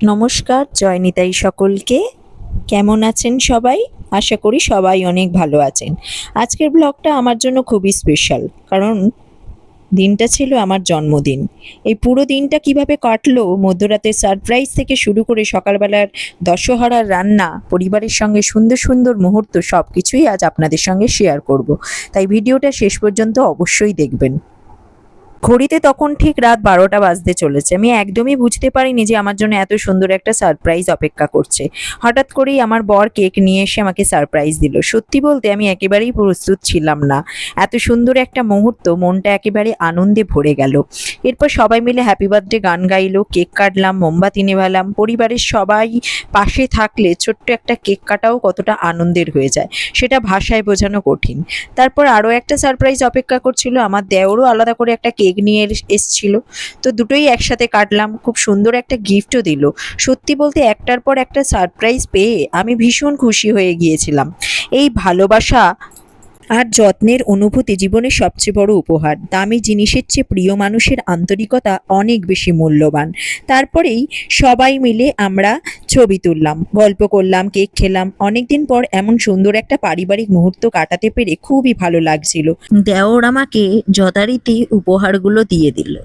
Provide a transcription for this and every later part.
নমস্কার, জয় নিতাই সকলকে। কেমন আছেন সবাই? আশা করি সবাই অনেক ভালো আছেন। আজকের ব্লগটা আমার জন্য খুবই স্পেশাল, কারণ দিনটা ছিল আমার জন্মদিন। এই পুরো দিনটা কিভাবে কাটলো, মধ্যরাতের সারপ্রাইজ থেকে শুরু করে সকালবেলার দশহরার রান্না, পরিবারের সঙ্গে সুন্দর সুন্দর মুহূর্ত, সব কিছুই আজ আপনাদের সঙ্গে শেয়ার করব। তাই ভিডিওটা শেষ পর্যন্ত অবশ্যই দেখবেন। ঘড়িতে তখন ঠিক রাত 12টা বাজতে চলেছে। আমি একদমই বুঝতে পারিনি যে আমার জন্য এত সুন্দর একটা সারপ্রাইজ অপেক্ষা করছে। হঠাৎ করেই আমার বর কেক নিয়ে এসে আমাকে সারপ্রাইজ দিল। সত্যি বলতে আমি একেবারেই প্রস্তুত ছিলাম না। এত সুন্দর একটা মুহূর্ত, মনটা একেবারে আনন্দে ভরে গেল। এরপর সবাই মিলে হ্যাপি বার্থডে গান গাইলো, কেক কাটলাম, মোমবাতি নেভালাম। পরিবারের সবাই পাশে থাকলে ছোট্ট একটা কেক কাটাও কতটা আনন্দের হয়ে যায়, সেটা ভাষায় বোঝানো কঠিন। তারপর আরও একটা সারপ্রাইজ অপেক্ষা করছিল। আমার দেওরও আলাদা করে একটা কেক নিয়ে এসছিল। তো দুটোই একসাথে কাটলাম। খুব সুন্দর একটা গিফটও দিল। সত্যি বলতে একটার পর একটা সারপ্রাইজ পেয়ে আমি ভীষণ খুশি হয়ে গিয়েছিলাম। এই ভালোবাসা আর যত্নের অনুভূতি জীবনের সবচেয়ে বড় উপহার। দামি জিনিসের চেয়ে প্রিয় মানুষের আন্তরিকতা অনেক বেশি মূল্যবান। তারপরেই সবাই মিলে আমরা ছবি তুললাম, গল্প করলাম, কেক খেলাম। অনেকদিন পর এমন সুন্দর একটা পারিবারিক মুহূর্ত কাটাতে পেরে খুবই ভালো লাগছিল। দেওর আমাকে যথারীতি উপহারগুলো দিয়ে দিল।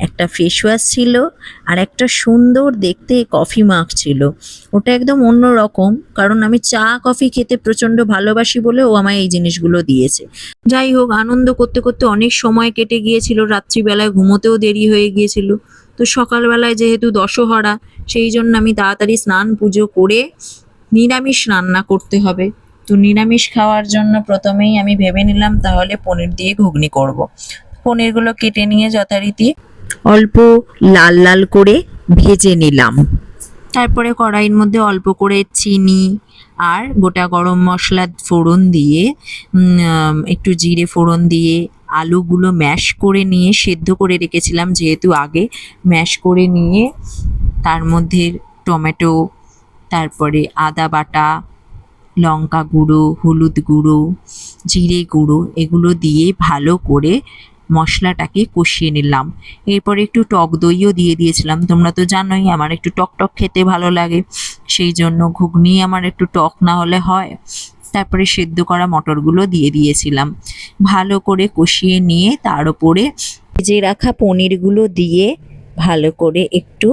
একটা ফেস ওয়াশ ছিল, আর একটা সুন্দর দেখতে কফি মাগ ছিল। ওটা একদম অন্য রকম, কারণ আমি চা কফি খেতে প্রচণ্ড ভালোবাসি বলে ও আমায় এই জিনিসগুলো দিয়েছে। যাই হোক, আনন্দ করতে করতে অনেক সময় কেটে গিয়েছিল। রাত্রিবেলায় ঘুমোতেও দেরি হয়ে গিয়েছিল। তো সকালবেলায় যেহেতু দশহরা, সেই জন্য আমি তাড়াতাড়ি স্নান পুজো করে নিরামিষ রান্না করতে হবে। তো নিরামিষ খাওয়ার জন্য প্রথমেই আমি ভেবে নিলাম তাহলে পনির দিয়ে ঘুগনি করব। পনিরগুলো কেটে নিয়ে যথারীতি অল্প লাল লাল করে ভেজে নিলাম। তারপরে কড়াইয়ের মধ্যে অল্প করে চিনি আর গোটা গরম মশলা ফোড়ন দিয়ে একটু জিরে ফোড়ন দিয়ে আলুগুলো ম্যাশ করে নিয়ে সেদ্ধ করে রেখেছিলাম, যেহেতু আগে ম্যাশ করে নিয়ে তার মধ্যে টমেটো, তারপরে আদা বাটা, লঙ্কা গুঁড়ো, হলুদ গুঁড়ো, জিরে গুঁড়ো, এগুলো দিয়ে ভালো করে মশলাটাকে কষিয়ে নিলাম। এরপর একটু টক দইও দিয়ে দিয়েছিলাম। তোমরা তো জানোই আমার একটু টক টক খেতে ভালো লাগে, সেই জন্য ঘুগনি আমার একটু টক না হলে হয়। তারপরে সেদ্ধ করা মটরগুলো দিয়ে দিয়েছিলাম। ভালো করে কষিয়ে নিয়ে তার উপরে ভেজে রাখা পনিরগুলো দিয়ে ভালো করে একটু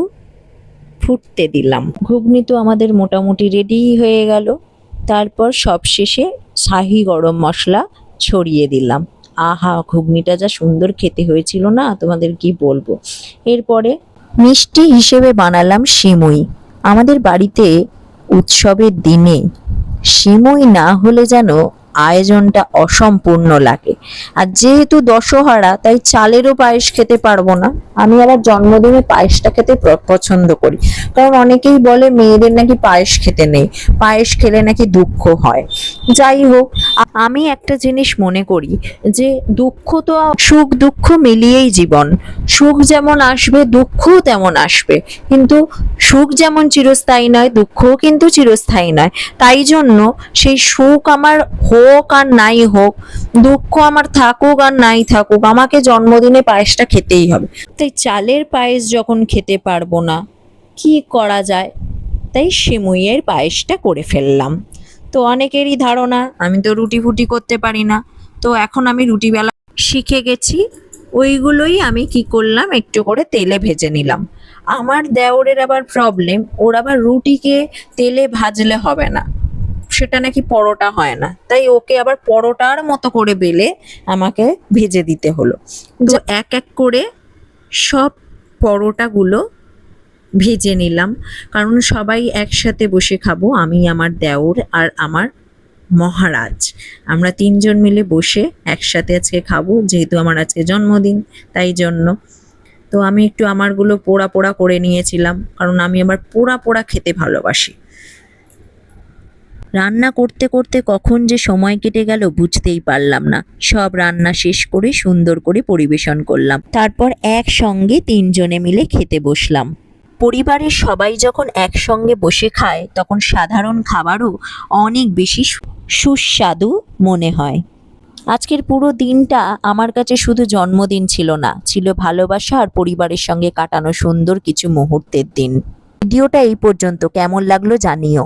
ফুটতে দিলাম। ঘুগনি তো আমাদের মোটামুটি রেডি হয়ে গেল। তারপর সবশেষে শাহি গরম মশলা ছড়িয়ে দিলাম। আহা, ঘুগনিটা যা সুন্দর খেতে হয়েছিল না, তোমাদের কি বলবো। এরপরে মিষ্টি হিসেবে বানালাম সিমুই। আমাদের বাড়িতে উৎসবের দিনে সিমুই না হলে যেন আয়োজনটা অসম্পূর্ণ লাগে। আর যেহেতু দশহরা, তাই চালেরও পায়েস খেতে পারবো না। আমি আবার জন্মদিনে পায়েসটা খেতে পছন্দ করি, কারণ অনেকেই বলে মেয়েদের নাকি পায়েস খেতে নেই, পায়েস খেলে নাকি দুঃখ হয়। যাই হোক, আমি একটা জিনিস মনে করি যে দুঃখ তো, সুখ দুঃখ মিলিয়েই জীবন। সুখ যেমন আসবে, দুঃখও তেমন আসবে, কিন্তু সুখ যেমন চিরস্থায়ী নয়, দুঃখও কিন্তু চিরস্থায়ী নয়। তাই জন্য সেই সুখ আমার হোক আর নাই হোক, দুঃখ আমার থাকুক আর নাই থাকুক, আমাকে জন্মদিনে পায়েসটা খেতেই হবে। তাই চালের পায়েস যখন খেতে পারবো না, কি করা যায়? তাই সিমুইয়ের পায়েসটা করে ফেললাম। তো অনেকেরই ধারণা আমি তো রুটি ফুটি করতে পারি না। তো এখন আমি রুটি বেলা শিখে গেছি। ওইগুলোই আমি কি করলাম, একটু করে তেলে ভেজে নিলাম। আমার দেওরের আবার প্রবলেম, ওর আবার রুটিকে তেলে ভাজলে হবে না, সেটা নাকি পরোটা হয় না। তাই ওকে আবার পরোটার মতো করে বেলে আমাকে ভেজে দিতে হলো। তো এক এক করে সব পরোটাগুলো ভেজে নিলাম, কারণ সবাই একসাথে বসে খাবো। আমি, আমার দেওর আর আমার মহারাজ, আমরা তিনজন মিলে বসে একসাথে আজকে খাবো, যেহেতু আমার আজকে জন্মদিন, তাই জন্য। তো আমি একটু আমারগুলো পোড়া পোড়া করে নিয়েছিলাম, কারণ আমি আবার পোড়া পোড়া খেতে ভালোবাসি। রান্না করতে করতে কখন যে সময় কেটে গেল বুঝতেই পারলাম না। সব রান্না শেষ করে সুন্দর করে পরিবেশন করলাম। তারপর একসঙ্গে তিনজনে মিলে খেতে বসলাম। পরিবারের সবাই যখন একসঙ্গে বসে খায়, তখন সাধারণ খাবারও অনেক বেশি সুস্বাদু মনে হয়। আজকের পুরো দিনটা আমার কাছে শুধু জন্মদিন ছিল না, ছিল ভালোবাসা আর পরিবারের সঙ্গে কাটানো সুন্দর কিছু মুহূর্তের দিন। ভিডিওটা এই পর্যন্ত, কেমন লাগলো জানিও।